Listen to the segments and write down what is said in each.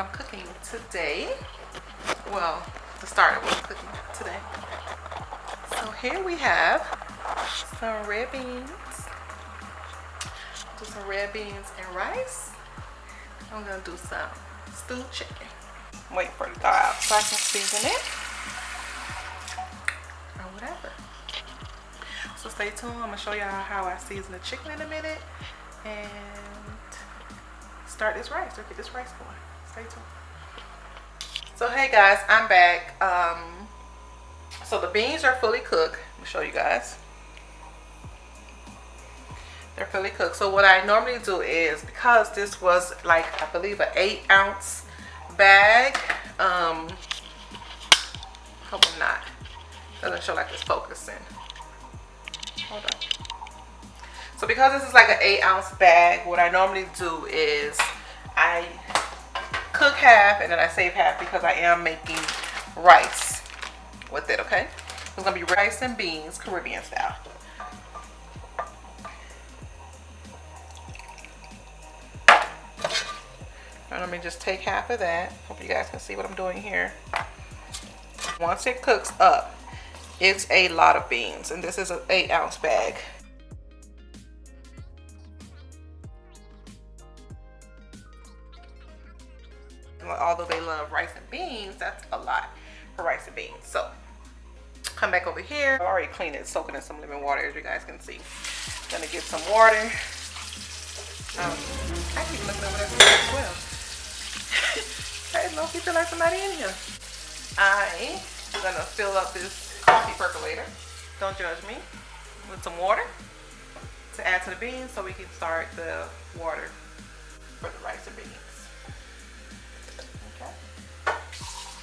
I'm cooking today. Well, the start of what I'm cooking today. So here we have some red beans. Do some red beans and rice. I'm gonna do some stewed chicken. I'm waiting for it to thaw out so I can season it or whatever. So stay tuned. I'm gonna show y'all how I season the chicken in a minute and start this rice or get this rice going. Stay tuned. So hey guys, I'm back. So the beans are fully cooked. Let me show you guys. They're fully cooked. So what I normally do is, because this was like, I believe, an 8-ounce bag. Hope I'm not. Doesn't show like it's focusing. Hold on. So because this is like an 8-ounce bag, what I normally do is I cook half and then I save half because I am making rice with it, okay? It's gonna be rice and beans, Caribbean style. And let me just take half of that. Hope you guys can see what I'm doing here. Once it cooks up, it's a lot of beans, and this is an 8-ounce bag. Although they love rice and beans, that's a lot for rice and beans. So come back over here. I already cleaned it, soaking in some lemon water, as you guys can see. Gonna get some water. I keep looking over there as well. I didn't know if you feel like somebody in here. I am gonna fill up this coffee percolator, don't judge me, with some water to add to the beans so we can start the water for the rice and beans. Okay.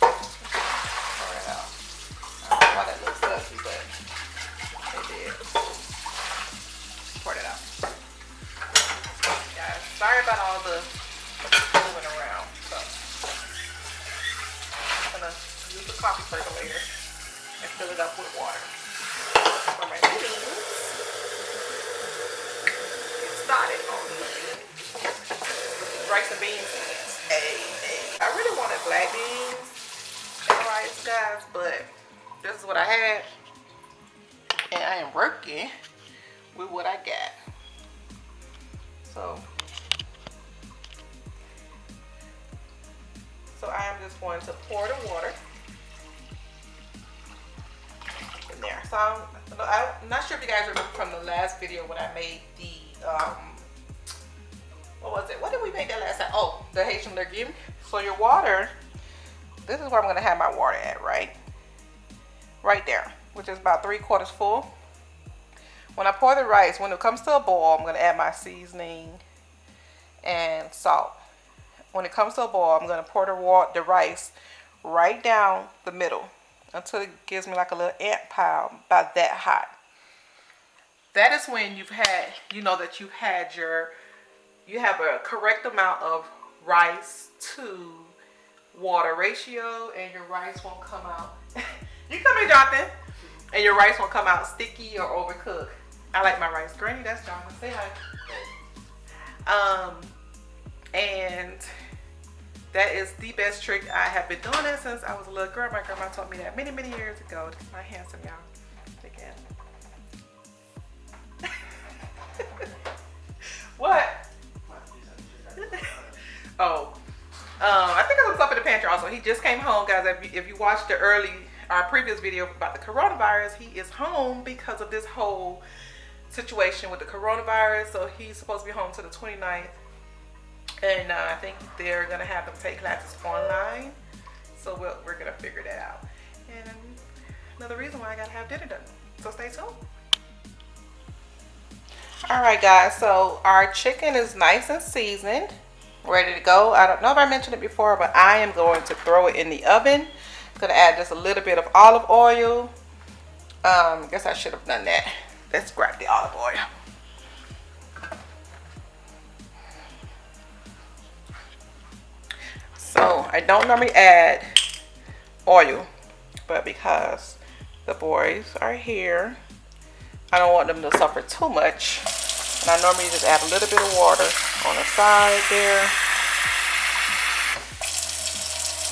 Pour it out. I don't know why that looks dusty, but it did. Pour it out. Guys, sorry about all the moving around. So I'm gonna use the coffee percolator and fill it up with water. For my beans. Get started on the rice and beans. I really wanted black beans and rice, guys, but this is what I had, and I am working with what I got. So I am just going to pour the water in there. So I'm not sure if you guys remember from the last video when I made the what was it? What did we make that last time? Oh, the Haitian legume. So your water, this is where I'm gonna have my water at, right there, which is about 3/4 full. When I pour the rice, when it comes to a boil, I'm gonna add my seasoning and salt. When it comes to a boil, I'm gonna pour the rice right down the middle until it gives me like a little ant pile about that hot. That is when you've had, you know that you've had you have a correct amount of rice to water ratio, and your rice won't come out. You come here, Jonathan. And your rice won't come out sticky or overcooked. I like my rice. Granny, that's Jonathan. Say hi. And that is the best trick. I have been doing it since I was a little girl. My grandma taught me that many, many years ago. This is my handsome, y'all. Again. What? Oh, I think I was up in the pantry also. He just came home, guys. If you watched our previous video about the coronavirus, he is home because of this whole situation with the coronavirus. So he's supposed to be home to the 29th. And I think they're going to have them take classes online. So we're going to figure that out. And another reason why I got to have dinner done. So stay tuned. Alright guys, so our chicken is nice and seasoned, ready to go. I don't know if I mentioned it before, but I am going to throw it in the oven. I'm going to add just a little bit of olive oil. Guess I should have done that. Let's grab the olive oil. So I don't normally add oil, but because the boys are here, I don't want them to suffer too much. And I normally just add a little bit of water on the side there.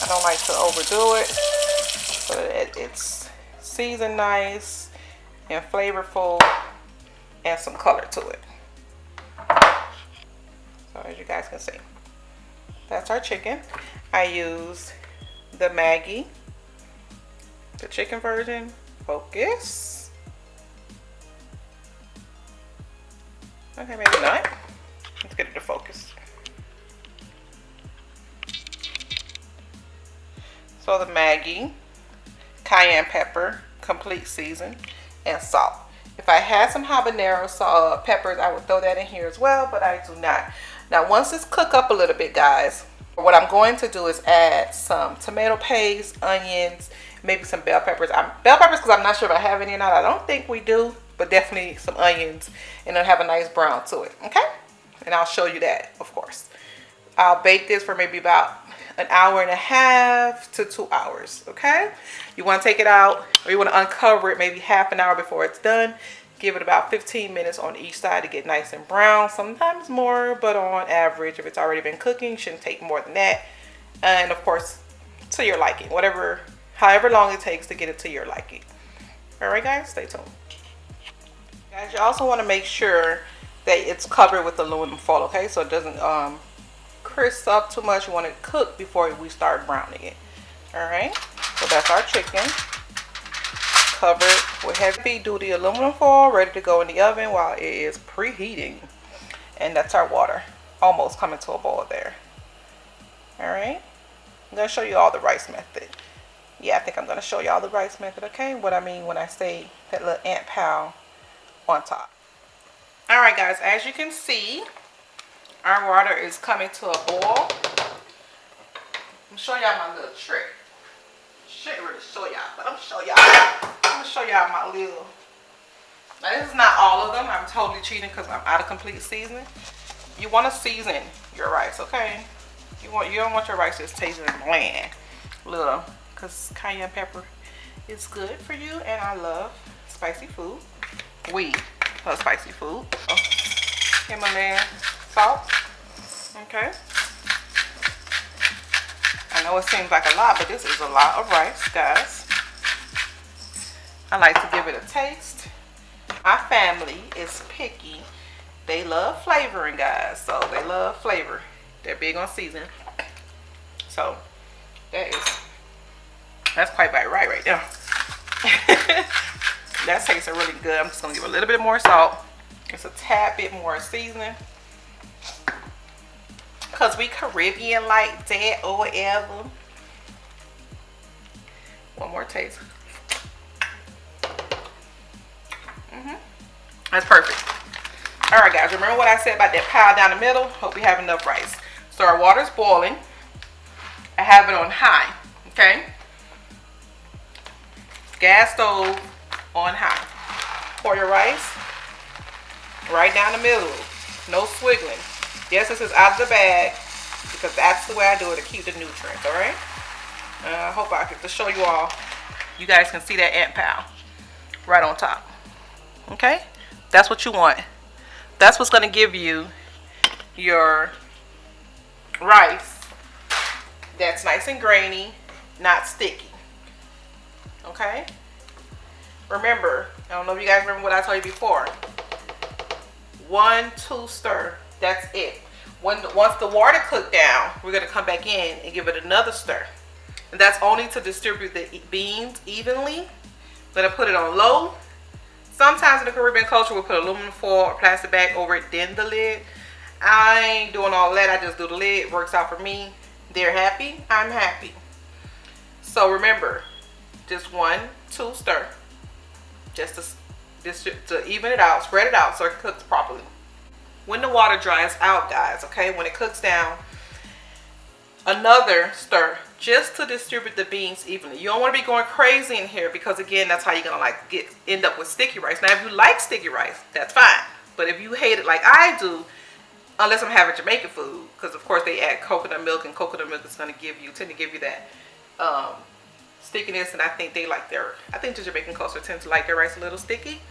I don't like to overdo it, so that it's seasoned nice and flavorful and some color to it. So as you guys can see, that's our chicken. I use the Maggi, the chicken version. Focus. Okay, maybe not. Let's get it to focus. So the Maggi, Cayenne Pepper, complete season, and salt. If I had some habanero peppers, I would throw that in here as well, but I do not. Now once it's cooked up a little bit, guys, what I'm going to do is add some tomato paste, onions, maybe some bell peppers. Bell peppers because I'm not sure if I have any or not. I don't think we do, but definitely some onions, and it'll have a nice brown to it, okay? And I'll show you that, of course. I'll bake this for maybe about an hour and a half to 2 hours, okay? You want to take it out, or you want to uncover it maybe half an hour before it's done. Give it about 15 minutes on each side to get nice and brown, sometimes more, but on average, if it's already been cooking, shouldn't take more than that. And of course, to your liking, however long it takes to get it to your liking. All right, guys, stay tuned. Guys, you also want to make sure that it's covered with aluminum foil, okay? So it doesn't crisp up too much. You want it cooked before we start browning it. All right, so that's our chicken, covered with heavy duty aluminum foil, ready to go in the oven while it is preheating. And that's our water, almost coming to a boil there. All right, I'm gonna show you all the rice method. Yeah, I think I'm gonna show y'all the rice method, okay? What I mean when I say that little ant pal on top. All right, guys, as you can see, our water is coming to a boil. I'm showing y'all my little trick. Shouldn't really show y'all, but I'm gonna show y'all my little. Now this is not all of them. I'm totally cheating because I'm out of complete seasoning. You want to season your rice, okay? You don't want your rice just tasting bland, little, because cayenne pepper is good for you, and I love spicy food. We love spicy food. Oh, Himalayan salt, okay. I know it seems like a lot, but this is a lot of rice, guys. I like to give it a taste. My family is picky. They love flavoring, guys. So they love flavor. They're big on seasoning. So that's quite about right there. That tastes really good. I'm just gonna give a little bit more salt. It's a tad bit more seasoning, because we Caribbean like that or whatever. One more taste. That's perfect. All right, guys, remember what I said about that pile down the middle? Hope you have enough rice. So our water's boiling. I have it on high, okay? Gas stove on high. Pour your rice right down the middle. No swiggling. Yes, this is out of the bag because that's the way I do it to keep the nutrients, all right? I hope I can show you all. You guys can see that ant pal right on top. Okay? That's what you want. That's what's going to give you your rice that's nice and grainy, not sticky. Okay? Remember, I don't know if you guys remember what I told you before. 1, 2 stir. That's it. Once the water cooked down, we're going to come back in and give it another stir. And that's only to distribute the beans evenly. I'm going to put it on low. Sometimes in the Caribbean culture, we'll put aluminum foil or plastic bag over it, then the lid. I ain't doing all that. I just do the lid. It works out for me. They're happy. I'm happy. So remember, just 1, 2 stir. Just to even it out, spread it out so it cooks properly. When the water dries out, guys, okay, when it cooks down, another stir just to distribute the beans evenly. You don't want to be going crazy in here because, again, that's how you're gonna end up with sticky rice. Now, if you like sticky rice, that's fine. But if you hate it like I do, unless I'm having Jamaican food, because of course they add coconut milk, and coconut milk is gonna tend to give you that stickiness, and I think the Jamaican culture tends to like their rice a little sticky.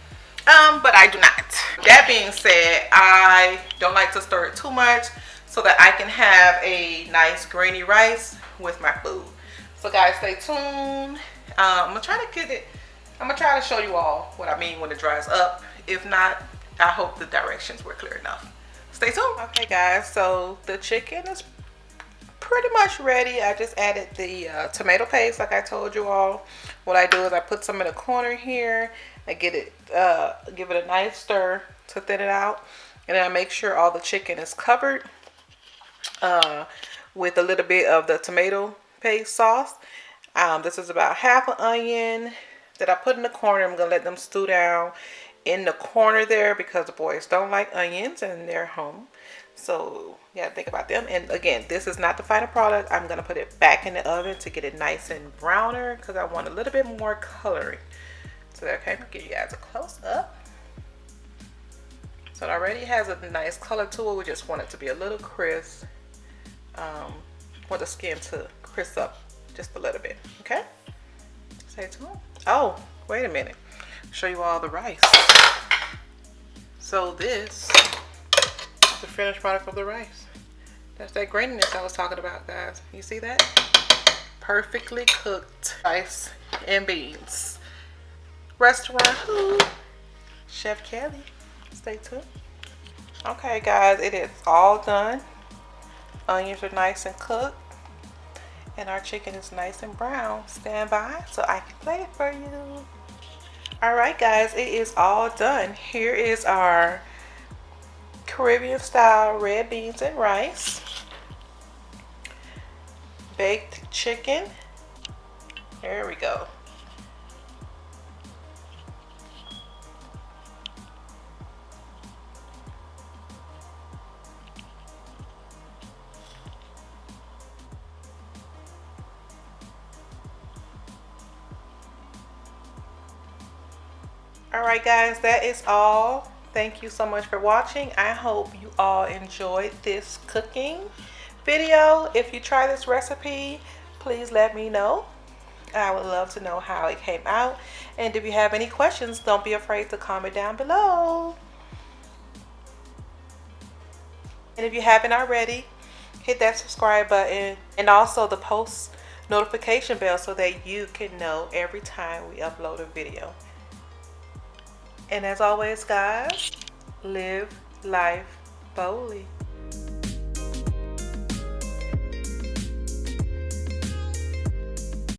But I do not. That being said, I don't like to stir it too much so that I can have a nice grainy rice with my food. So guys, stay tuned. I'm gonna try to get it. I'm gonna try to show you all what I mean when it dries up. If not, I hope the directions were clear enough. Stay tuned. Okay guys, so the chicken is pretty much ready. I just added the tomato paste like I told you all. What I do is I put some in the corner here. I get it, give it a nice stir to thin it out, and then I make sure all the chicken is covered with a little bit of the tomato paste sauce. This is about half an onion that I put in the corner. I'm gonna let them stew down in the corner there because the boys don't like onions in their home. So yeah, think about them. And again, this is not the final product. I'm gonna put it back in the oven to get it nice and browner because I want a little bit more coloring. So okay, I'm gonna give you guys a close up. So it already has a nice color to it. We just want it to be a little crisp. Want the skin to crisp up just a little bit. Okay, stay tuned. Oh, wait a minute. Show you all the rice. So this is the finished product of the rice. That's that graininess I was talking about, guys. You see that? Perfectly cooked rice and beans. Restaurant who? Chef Kelly. Stay tuned. Okay, guys, it is all done. Onions are nice and cooked, and our chicken is nice and brown. Stand by so I can play it for you. Alright guys, it is all done. Here is our Caribbean style red beans and rice, baked chicken. There we go. Alright guys, that is all. Thank you so much for watching. I hope you all enjoyed this cooking video. If you try this recipe, please let me know. I would love to know how it came out. And if you have any questions, don't be afraid to comment down below. And if you haven't already, hit that subscribe button and also the post notification bell so that you can know every time we upload a video. And as always, guys, live life boldly.